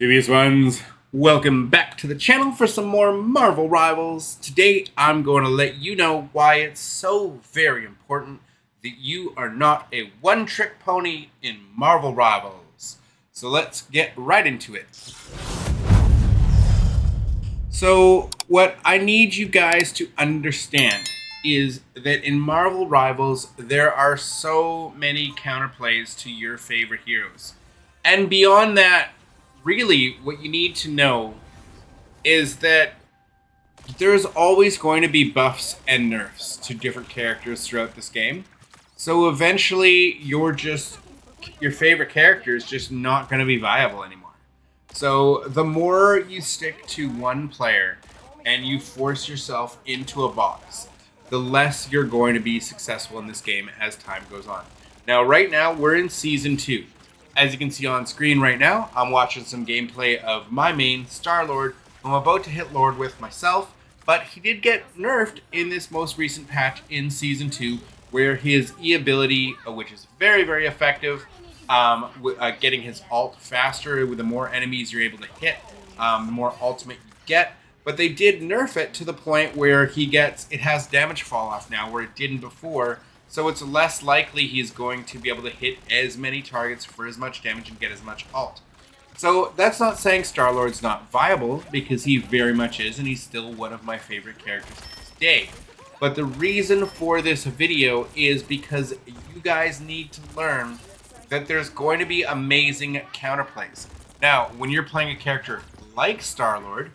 Previous ones, welcome back to the channel for some more Marvel Rivals. Today I'm going to let you know why it's so very important that you are not a one-trick pony in Marvel Rivals. So let's get right into it. So what I need you guys to understand is that in Marvel Rivals there are so many counterplays to your favorite heroes. And beyond that, really, what you need to know is that there's always going to be buffs and nerfs to different characters throughout this game. So eventually, your favorite character is just not going to be viable anymore. So the more you stick to one player and you force yourself into a box, the less you're going to be successful in this game as time goes on. Now, right now, we're in Season 2. As you can see on screen right now, I'm watching some gameplay of my main, Star-Lord, who I'm about to hit Lord with myself, but he did get nerfed in this most recent patch in Season 2, where his E ability, which is very, very effective, getting his ult faster with the more enemies you're able to hit, the more ultimate you get. But they did nerf it to the point where it has damage fall off now, where it didn't before. So it's less likely he's going to be able to hit as many targets for as much damage and get as much ult. So that's not saying Star-Lord's not viable, because he very much is, and he's still one of my favorite characters today. But the reason for this video is because you guys need to learn that there's going to be amazing counterplays. Now, when you're playing a character like Star-Lord,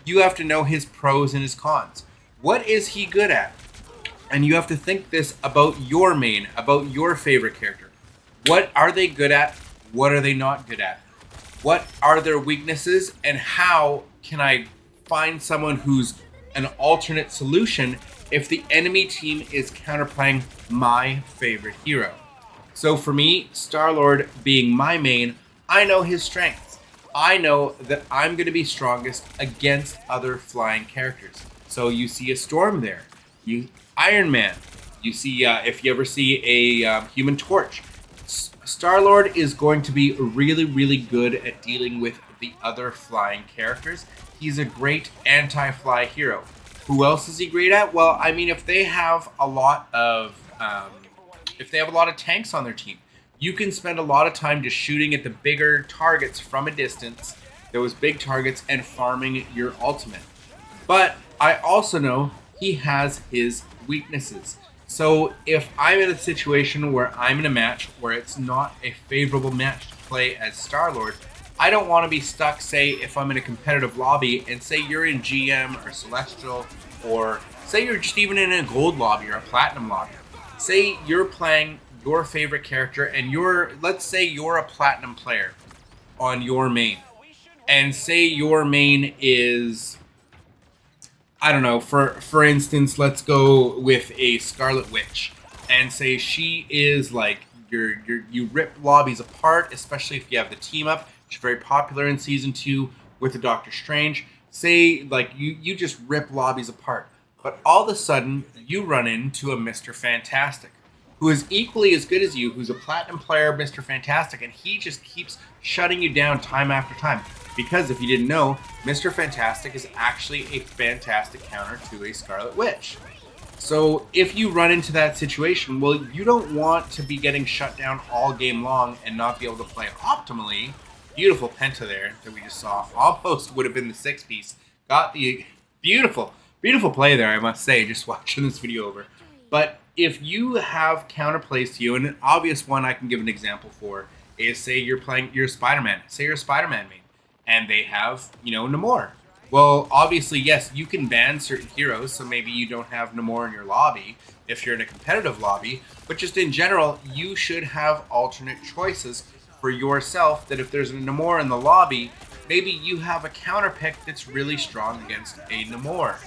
you have to know his pros and his cons. What is he good at? And you have to think this about your main, about your favorite character. What are they good at? What are they not good at? What are their weaknesses? And how can I find someone who's an alternate solution if the enemy team is counterplaying my favorite hero? So for me, Star-Lord being my main, I know his strengths. I know that I'm going to be strongest against other flying characters. So you see a Storm there. Iron Man. You see, if you ever see a Human Torch, Star-Lord is going to be really, really good at dealing with the other flying characters. He's a great anti-fly hero. Who else is he great at? Well, I mean, if they have a lot of tanks on their team, you can spend a lot of time just shooting at the bigger targets from a distance, those big targets, and farming your ultimate. But I also know he has his weaknesses. So if I'm in a situation where I'm in a match where it's not a favorable match to play as Star-Lord, I don't want to be stuck, say, if I'm in a competitive lobby, and say you're in GM or Celestial, or say you're just even in a gold lobby or a platinum lobby. Say you're playing your favorite character, and let's say you're a platinum player on your main, and say your main is, I don't know, for instance, let's go with a Scarlet Witch, and say she is like you rip lobbies apart, especially if you have the team up. She's very popular in Season 2 with the Doctor Strange. Say like you just rip lobbies apart, but all of a sudden you run into a Mr. Fantastic, who is equally as good as you, who's a platinum player, Mr. Fantastic, and he just keeps shutting you down time after time. Because if you didn't know, Mr. Fantastic is actually a fantastic counter to a Scarlet Witch. So if you run into that situation, well, you don't want to be getting shut down all game long and not be able to play optimally. Beautiful Penta there that we just saw. Almost would have been the 6-piece. Got the beautiful, beautiful play there, I must say, just watching this video over. But if you have counterplays to you, and an obvious one I can give an example for is, say you're Spider-Man. Say you're a Spider-Man main, and they have, Namor. Well, obviously, yes, you can ban certain heroes, so maybe you don't have Namor in your lobby if you're in a competitive lobby, but just in general, you should have alternate choices for yourself, that if there's a Namor in the lobby, maybe you have a counter pick that's really strong against a Namor.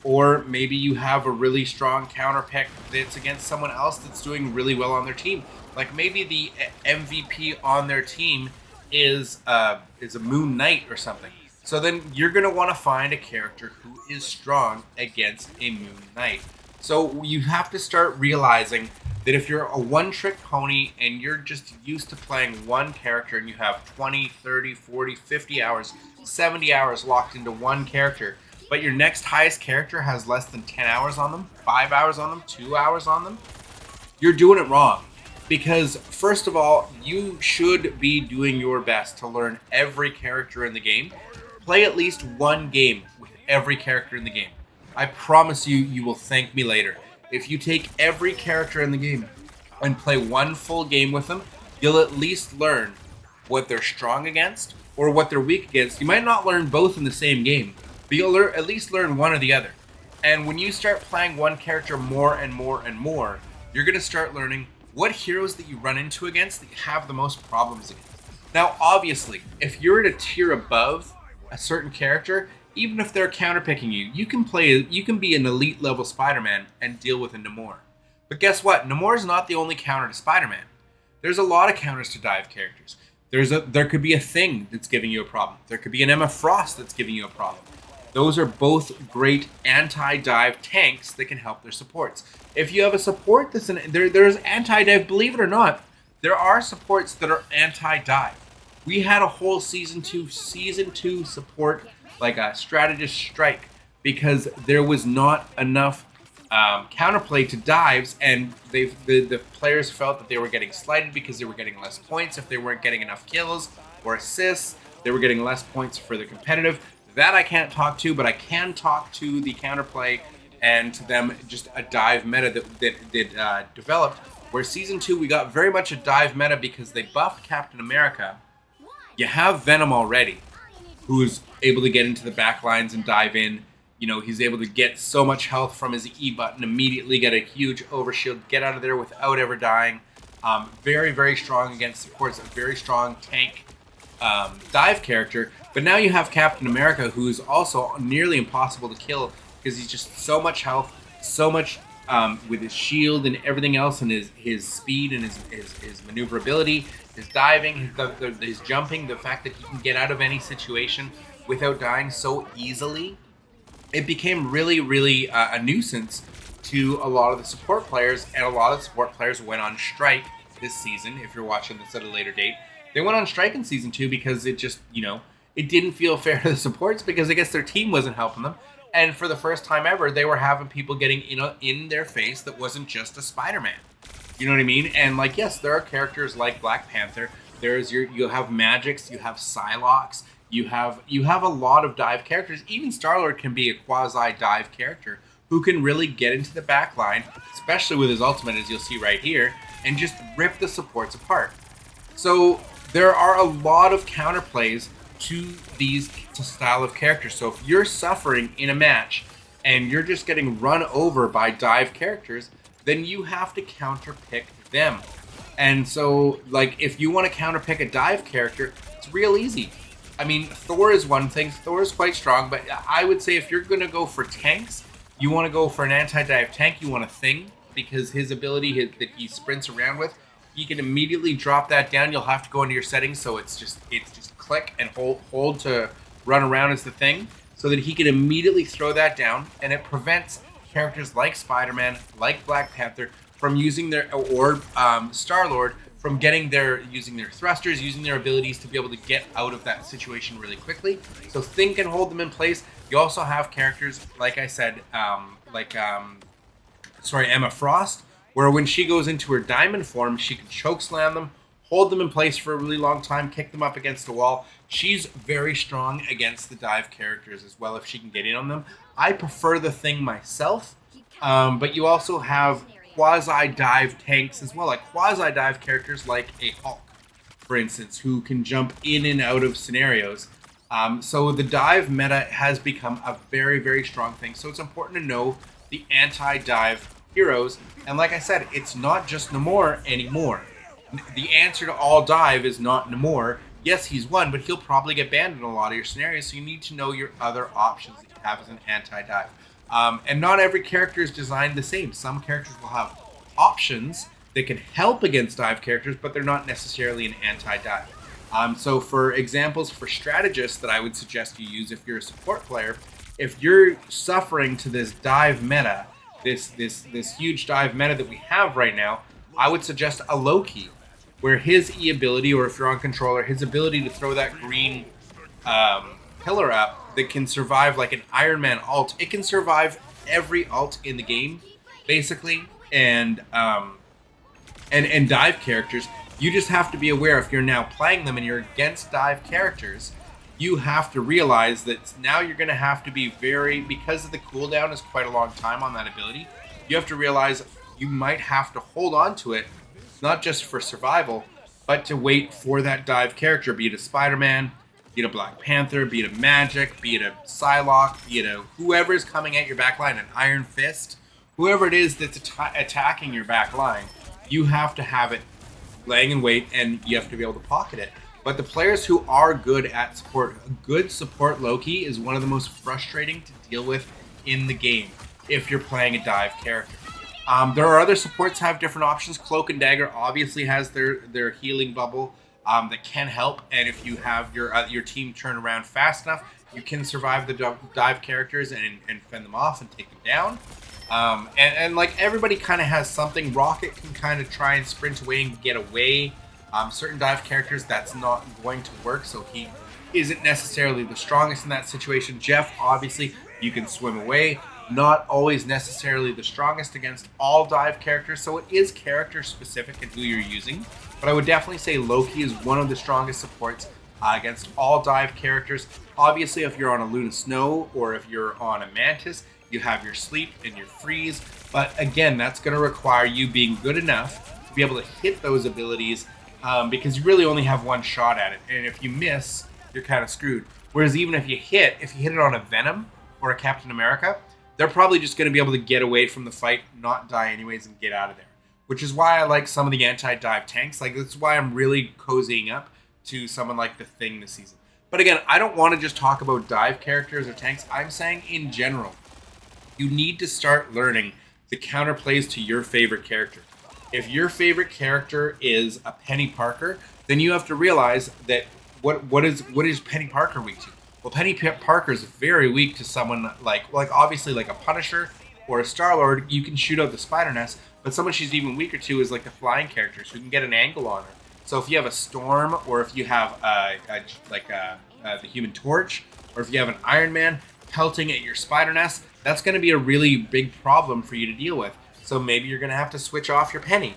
Or maybe you have a really strong counter pick that's against someone else that's doing really well on their team. Like maybe the MVP on their team is a Moon Knight or something. So then you're going to want to find a character who is strong against a Moon Knight. So you have to start realizing that if you're a one-trick pony and you're just used to playing one character and you have 20, 30, 40, 50 hours, 70 hours locked into one character, but your next highest character has less than 10 hours on them, 5 hours on them, 2 hours on them, you're doing it wrong. Because, first of all, you should be doing your best to learn every character in the game. Play at least one game with every character in the game. I promise you, you will thank me later. If you take every character in the game and play one full game with them, you'll at least learn what they're strong against or what they're weak against. You might not learn both in the same game, but you'll at least learn one or the other. And when you start playing one character more and more and more, you're going to start learning what heroes that you run into against that you have the most problems against. Now, obviously, if you're at a tier above a certain character, even if they're counterpicking you, you can be an elite level Spider-Man and deal with a Namor. But guess what? Namor is not the only counter to Spider-Man. There's a lot of counters to dive characters. There could be a Thing that's giving you a problem. There could be an Emma Frost that's giving you a problem. Those are both great anti-dive tanks that can help their supports. If you have a support there's anti-dive, believe it or not, there are supports that are anti-dive. We had a whole season two support like a Strategist Strike because there was not enough counterplay to dives, and the players felt that they were getting slighted because they were getting less points if they weren't getting enough kills or assists. They were getting less points for the competitive. That I can't talk to, but I can talk to the counterplay and to them just a dive meta that developed. Where Season 2 we got very much a dive meta because they buffed Captain America. You have Venom already, who's able to get into the back lines and dive in. You know, he's able to get so much health from his E button, immediately get a huge overshield, get out of there without ever dying. Very, very strong against supports, a very strong tank dive character. But now you have Captain America, who's also nearly impossible to kill because he's just so much health, so much with his shield and everything else, and his speed and his maneuverability, his diving, his jumping, the fact that he can get out of any situation without dying so easily. It became really, really a nuisance to a lot of the support players, and a lot of the support players went on strike this season. If you're watching this at a later date, they went on strike in Season 2 because it just, it didn't feel fair to the supports because I guess their team wasn't helping them. And for the first time ever, they were having people getting in their face that wasn't just a Spider-Man. You know what I mean? And yes, there are characters like Black Panther. You'll have Magix, you have Psylocke, you have a lot of dive characters. Even Star-Lord can be a quasi-dive character who can really get into the back line, especially with his ultimate, as you'll see right here, and just rip the supports apart. So there are a lot of counterplays to these style of characters. So if you're suffering in a match and you're just getting run over by dive characters, then you have to counterpick them. And so, if you want to counterpick a dive character, it's real easy. I mean, Thor is one thing. Thor is quite strong, but I would say if you're going to go for tanks, you want to go for an anti-dive tank. You want a Thing because his ability that he sprints around with, you can immediately drop that down. You'll have to go into your settings, so it's just click and hold to run around as the Thing, so that he can immediately throw that down, and it prevents characters like Spider-Man, like Black Panther, from using Star-Lord from using their thrusters, using their abilities to be able to get out of that situation really quickly. So Thing can hold them in place. You also have characters, like I said, Emma Frost, where when she goes into her diamond form, she can chokeslam them, hold them in place for a really long time, kick them up against the wall. She's very strong against the dive characters as well if she can get in on them. I prefer the Thing myself, but you also have quasi-dive tanks as well, like quasi-dive characters like a Hulk, for instance, who can jump in and out of scenarios. So the dive meta has become a very, very strong thing. So it's important to know the anti-dive heroes. And like I said, it's not just Namor anymore. The answer to all dive is not Namor. Yes, he's one, but he'll probably get banned in a lot of your scenarios, so you need to know your other options that you have as an anti-dive. And not every character is designed the same. Some characters will have options that can help against dive characters, but they're not necessarily an anti-dive. So for examples for strategists that I would suggest you use if you're a support player, if you're suffering to this dive meta this huge dive meta that we have right now, I would suggest a Loki, where his E ability, or if you're on controller, his ability to throw that green pillar up that can survive like an Iron Man ult. It can survive every ult in the game, basically, and dive characters. You just have to be aware if you're now playing them and you're against dive characters, you have to realize that now you're going to have to be very, because of the cooldown is quite a long time on that ability, you have to realize you might have to hold on to it, not just for survival, but to wait for that dive character, be it a Spider-Man, be it a Black Panther, be it a Magic, be it a Psylocke, be it a whoever's coming at your back line, an Iron Fist, whoever it is that's attacking your back line, you have to have it laying in wait, and you have to be able to pocket it. But the players who are good at support, good support Loki is one of the most frustrating to deal with in the game if you're playing a dive character. There are other supports have different options. Cloak and Dagger obviously has their healing bubble that can help, and if you have your team turn around fast enough, you can survive the dive characters and fend them off and take them down. And like everybody kind of has something. Rocket can kind of try and sprint away and get away. Certain dive characters, that's not going to work, so he isn't necessarily the strongest in that situation. Jeff, obviously, you can swim away. Not always necessarily the strongest against all dive characters, so it is character specific in who you're using. But I would definitely say Loki is one of the strongest supports against all dive characters. Obviously, if you're on a Luna Snow or if you're on a Mantis, you have your sleep and your freeze. But again, that's going to require you being good enough to be able to hit those abilities because you really only have one shot at it. And if you miss, you're kind of screwed. Whereas even if you hit it on a Venom or a Captain America, they're probably just going to be able to get away from the fight, not die anyways, and get out of there. Which is why I like some of the anti-dive tanks. Like, that's why I'm really cozying up to someone like the Thing this season. But again, I don't want to just talk about dive characters or tanks. I'm saying in general, you need to start learning the counterplays to your favorite character. If your favorite character is a Penny Parker, then you have to realize that what is Penny Parker weak to? Well, Penny Parker is very weak to someone like obviously like a Punisher or a Star-Lord. You can shoot out the Spider Nest, but someone she's even weaker to is like the flying characters who can get an angle on her. So if you have a Storm, or if you have the Human Torch, or if you have an Iron Man pelting at your Spider Nest, that's going to be a really big problem for you to deal with. So maybe you're going to have to switch off your Penny.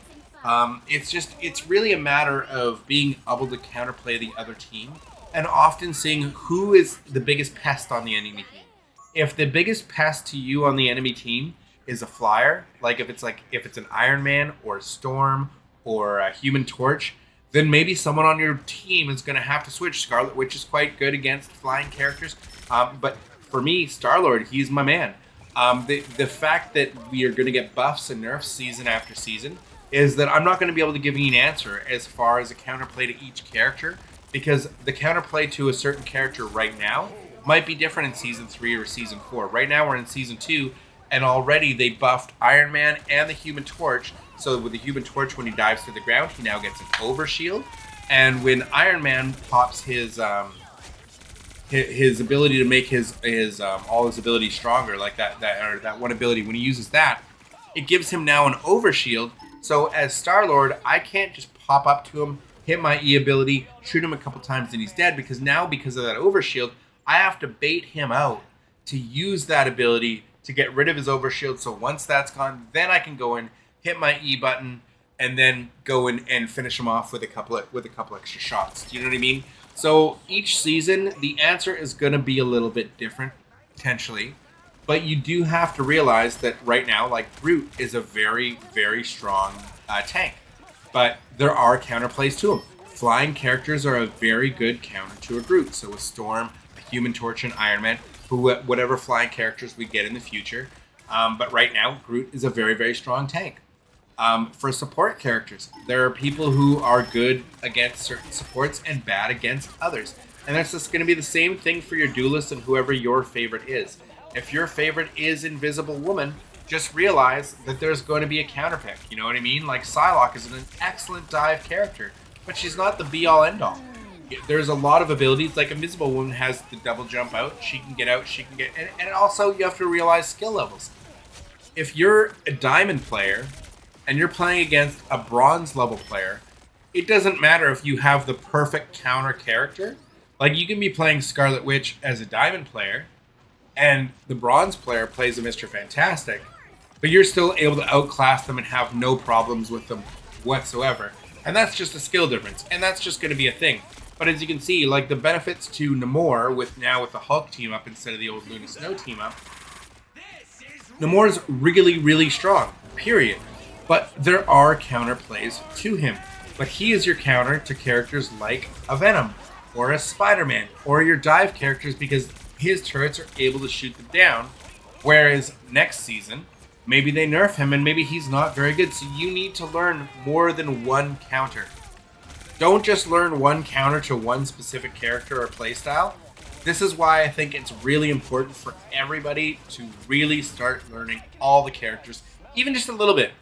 It's really a matter of being able to counterplay the other team and often seeing who is the biggest pest on the enemy team. If the biggest pest to you on the enemy team is a flyer, like if it's an Iron Man or a Storm or a Human Torch, then maybe someone on your team is going to have to switch. Scarlet Witch is quite good against flying characters, but for me, Star-Lord, he's my man. The fact that we are going to get buffs and nerfs season after season is that I'm not going to be able to give you an answer as far as a counterplay to each character, because the counterplay to a certain character right now might be different in Season 3 or Season 4. Right now we're in Season 2, and already they buffed Iron Man and the Human Torch. So with the Human Torch, when he dives to the ground, he now gets an overshield. And when Iron Man pops his ability to make his all his abilities stronger, like that one ability, when he uses that, it gives him now an overshield. So as Star-Lord, I can't just pop up to him, hit my E ability, shoot him a couple times, and he's dead, because now, because of that overshield, I have to bait him out to use that ability to get rid of his overshield. So once that's gone, then I can go in, hit my E button, and then go in and finish him off with a couple extra shots. Do you know what I mean? So each season, the answer is going to be a little bit different, potentially. But you do have to realize that right now, like, Groot is a very, very strong tank. But there are counterplays to him. Flying characters are a very good counter to a Groot. So a Storm, a Human Torch, and Iron Man, whatever flying characters we get in the future. But right now, Groot is a very, very strong tank. For support characters, there are people who are good against certain supports and bad against others. And that's just going to be the same thing for your duelist and whoever your favorite is. If your favorite is Invisible Woman, just realize that there's going to be a counterpick. You know what I mean? Like, Psylocke is an excellent dive character, but she's not the be-all, end-all. There's a lot of abilities, like Invisible Woman has the double jump out. She can get out, she can get... And also, you have to realize skill levels. if you're a diamond player and you're playing against a bronze level player, it doesn't matter if you have the perfect counter character. Like, you can be playing Scarlet Witch as a diamond player, and the bronze player plays a Mr. Fantastic, but you're still able to outclass them and have no problems with them whatsoever. And that's just a skill difference, and that's just going to be a thing. But as you can see, like, the benefits to Namor with the Hulk team up instead of the old Luna Snow team up, Namor's really, really strong, period. But there are counter plays to him. But he is your counter to characters like a Venom, or a Spider-Man, or your dive characters, because his turrets are able to shoot them down. Whereas next season, maybe they nerf him and maybe he's not very good. So you need to learn more than one counter. Don't just learn one counter to one specific character or playstyle. This is why I think it's really important for everybody to really start learning all the characters, even just a little bit.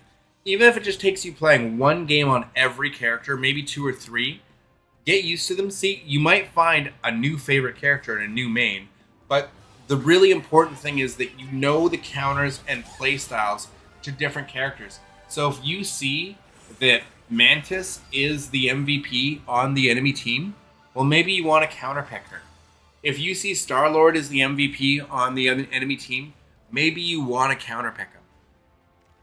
Even if it just takes you playing one game on every character, maybe 2 or 3, get used to them. See, you might find a new favorite character and a new main, but the really important thing is that you know the counters and playstyles to different characters. So if you see that Mantis is the MVP on the enemy team, well, maybe you want to counterpick her. If you see Star-Lord is the MVP on the enemy team, maybe you want to counterpick him.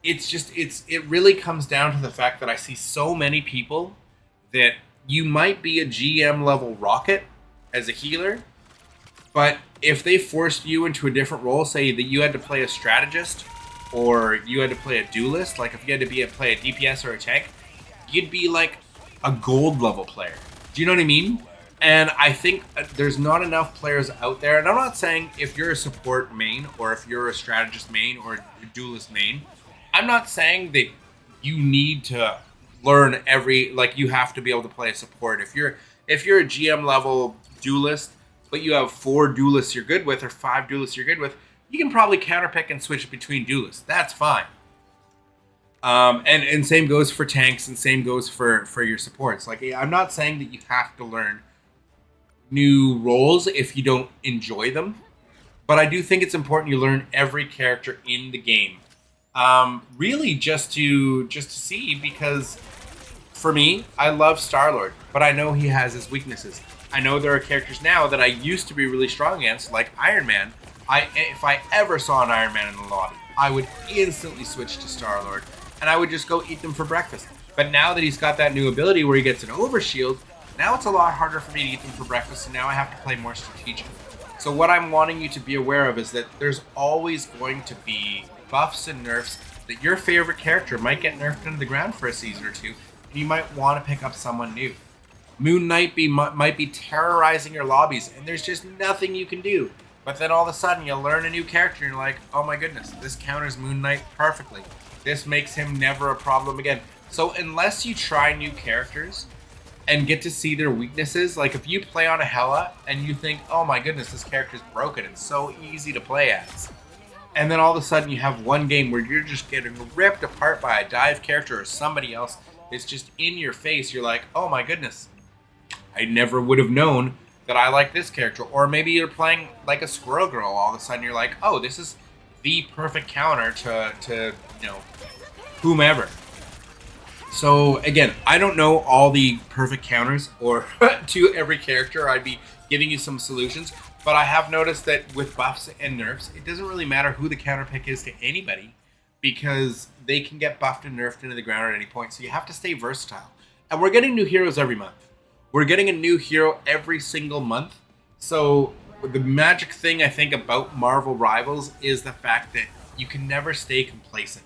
It really comes down to the fact that I see so many people that you might be a GM level Rocket as a healer, but if they forced you into a different role, say that you had to play a Strategist or you had to play a Duelist, like if you had to play a DPS or a tank, you'd be like a gold level player. Do you know what I mean? And I think there's not enough players out there, and I'm not saying if you're a support main or if you're a Strategist main or a Duelist main, I'm not saying that you need to learn you have to be able to play a support. If you're a GM level Duelist, but you have 4 Duelists you're good with or 5 Duelists you're good with, you can probably counterpick and switch between Duelists. That's fine. And same goes for tanks, and same goes for your supports. Like, I'm not saying that you have to learn new roles if you don't enjoy them, but I do think it's important you learn every character in the game. Really just to see, because for me, I love Star-Lord, but I know he has his weaknesses. I know there are characters now that I used to be really strong against, like Iron Man. If I ever saw an Iron Man in the lobby, I would instantly switch to Star-Lord, and I would just go eat them for breakfast. But now that he's got that new ability where he gets an overshield, now it's a lot harder for me to eat them for breakfast, and now I have to play more strategic. So what I'm wanting you to be aware of is that there's always going to be buffs and nerfs, that your favorite character might get nerfed into the ground for a season or two, and you might want to pick up someone new. Moon Knight might be terrorizing your lobbies, and there's just nothing you can do. But then all of a sudden, you learn a new character, and you're like, oh my goodness, this counters Moon Knight perfectly. This makes him never a problem again. So unless you try new characters and get to see their weaknesses, like if you play on a Hela and you think, oh my goodness, this character's broken, it's so easy to play as. And then all of a sudden you have one game where you're just getting ripped apart by a dive character or somebody else. It's just in your face. You're like, oh my goodness, I never would have known that I like this character. Or maybe you're playing like a Squirrel Girl. All of a sudden you're like, oh, this is the perfect counter to whomever. So again, I don't know all the perfect counters or to every character. I'd be giving you some solutions. But I have noticed that with buffs and nerfs, it doesn't really matter who the counter pick is to anybody, because they can get buffed and nerfed into the ground at any point. So you have to stay versatile. And we're getting new heroes every month. We're getting a new hero every single month. So the magic thing I think about Marvel Rivals is the fact that you can never stay complacent.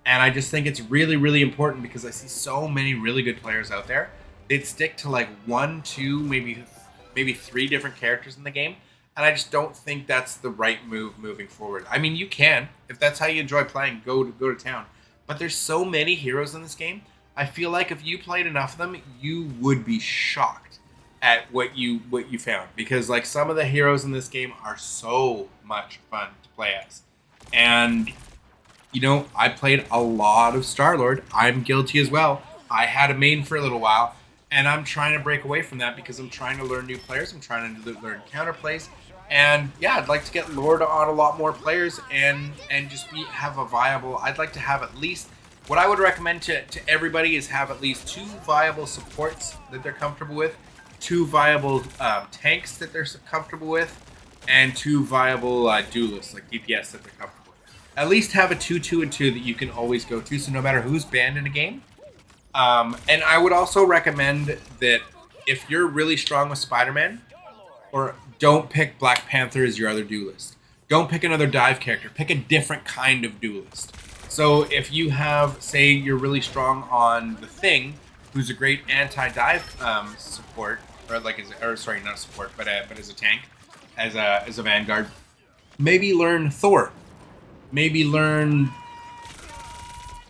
And I just think it's really, really important, because I see so many really good players out there. They'd stick to like 1, 2, maybe 3 different characters in the game. And I just don't think that's the right move moving forward. I mean, you can. If that's how you enjoy playing, go to town. But there's so many heroes in this game. I feel like if you played enough of them, you would be shocked at what you found. Because like some of the heroes in this game are so much fun to play as. And, you know, I played a lot of Star-Lord. I'm guilty as well. I had a main for a little while. And I'm trying to break away from that because I'm trying to learn new players. I'm trying to learn counterplays. And yeah, I'd like to get Lord on a lot more players and just have a viable. I'd like to have at least what I would recommend to everybody is have at least 2 viable supports that they're comfortable with, 2 viable tanks that they're comfortable with, and 2 viable duelists like DPS that they're comfortable with. At least have a 2-2-2 that you can always go to. So no matter who's banned in a game. And I would also recommend that if you're really strong with Spider-Man, or don't pick Black Panther as your other duelist. Don't pick another dive character. Pick a different kind of duelist. So if you have, say, you're really strong on the Thing, who's a great anti-dive support, or like, sorry, not a support, but as a tank, as a Vanguard. Maybe learn Thor. Maybe learn,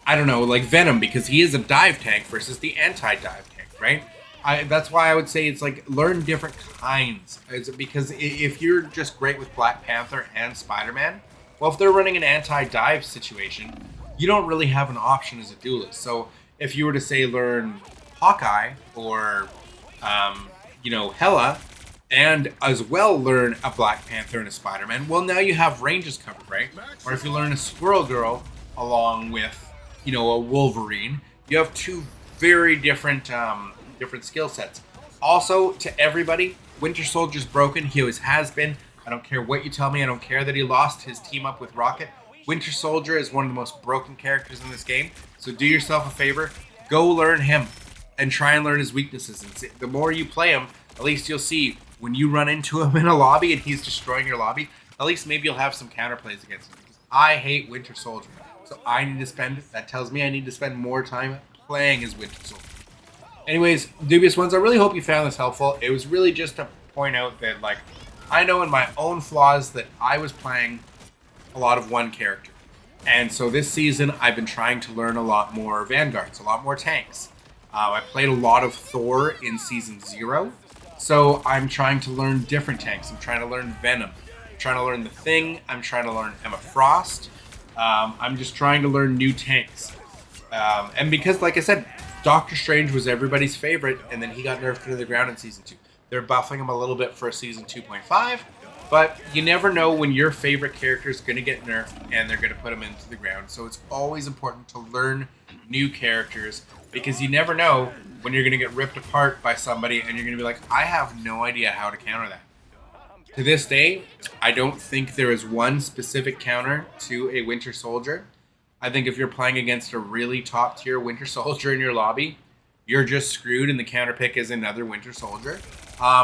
I don't know, like Venom, because he is a dive tank versus the anti-dive tank, right? That's why I would say it's like learn different kinds. Because if you're just great with Black Panther and Spider-Man, well, if they're running an anti-dive situation, you don't really have an option as a duelist. So if you were to say learn Hawkeye or Hela, and as well learn a Black Panther and a Spider-Man, well, now you have ranges covered, right? Or if you learn a Squirrel Girl along with a Wolverine, you have 2 very different skill sets. Also, to everybody, Winter Soldier's broken. He always has been. I don't care what you tell me. I don't care that he lost his team up with Rocket. Winter Soldier is one of the most broken characters in this game. So do yourself a favor. Go learn him and try and learn his weaknesses. And the more you play him, at least you'll see when you run into him in a lobby and he's destroying your lobby, at least maybe you'll have some counterplays against him. Because I hate Winter Soldier. So that tells me I need to spend more time playing as Winter Soldier. Anyways, Dubious Ones, I really hope you found this helpful. It was really just to point out that, like, I know in my own flaws that I was playing a lot of one character. And so this season, I've been trying to learn a lot more Vanguards, a lot more tanks. I played a lot of Thor in Season 0. So I'm trying to learn different tanks. I'm trying to learn Venom. I'm trying to learn the Thing. I'm trying to learn Emma Frost. I'm just trying to learn new tanks. And because, like I said, Doctor Strange was everybody's favorite, and then he got nerfed into the ground in Season 2. They're buffing him a little bit for Season 2.5, but you never know when your favorite character is going to get nerfed, and they're going to put him into the ground. So it's always important to learn new characters, because you never know when you're going to get ripped apart by somebody, and you're going to be like, I have no idea how to counter that. To this day, I don't think there is one specific counter to a Winter Soldier. I think if you're playing against a really top-tier Winter Soldier in your lobby, you're just screwed, and the counter pick is another Winter Soldier,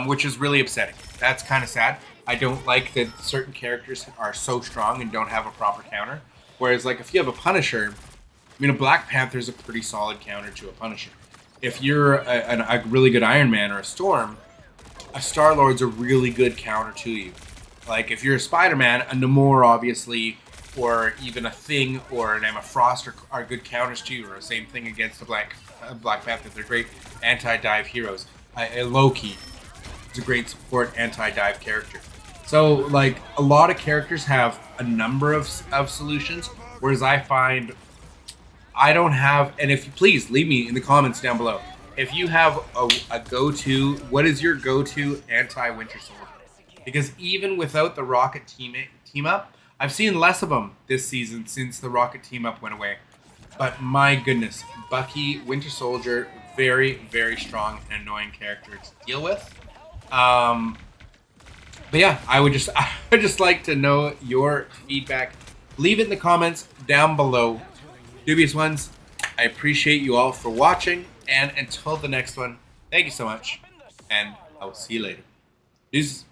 which is really upsetting. That's kind of sad. I don't like that certain characters are so strong and don't have a proper counter. Whereas, like, if you have a Punisher, I mean, a Black Panther is a pretty solid counter to a Punisher. If you're a really good Iron Man or a Storm, a Star-Lord's a really good counter to you. Like, if you're a Spider-Man, a Namor, obviously, or even a Thing or an Emma Frost are good counters to you, or the same thing against the Black Panther. They're great anti-dive heroes. Loki is a great support anti-dive character. So, like, a lot of characters have a number of solutions, whereas I find I don't have, and if you please leave me in the comments down below, if you have a go-to, what is your go-to anti-Winter Soldier? Because even without the Rocket team up, I've seen less of them this season since the Rocket team-up went away. But my goodness, Bucky, Winter Soldier, very, very strong and annoying character to deal with. But yeah, I would just like to know your feedback. Leave it in the comments down below. Dubious Ones, I appreciate you all for watching. And until the next one, thank you so much. And I will see you later. Peace.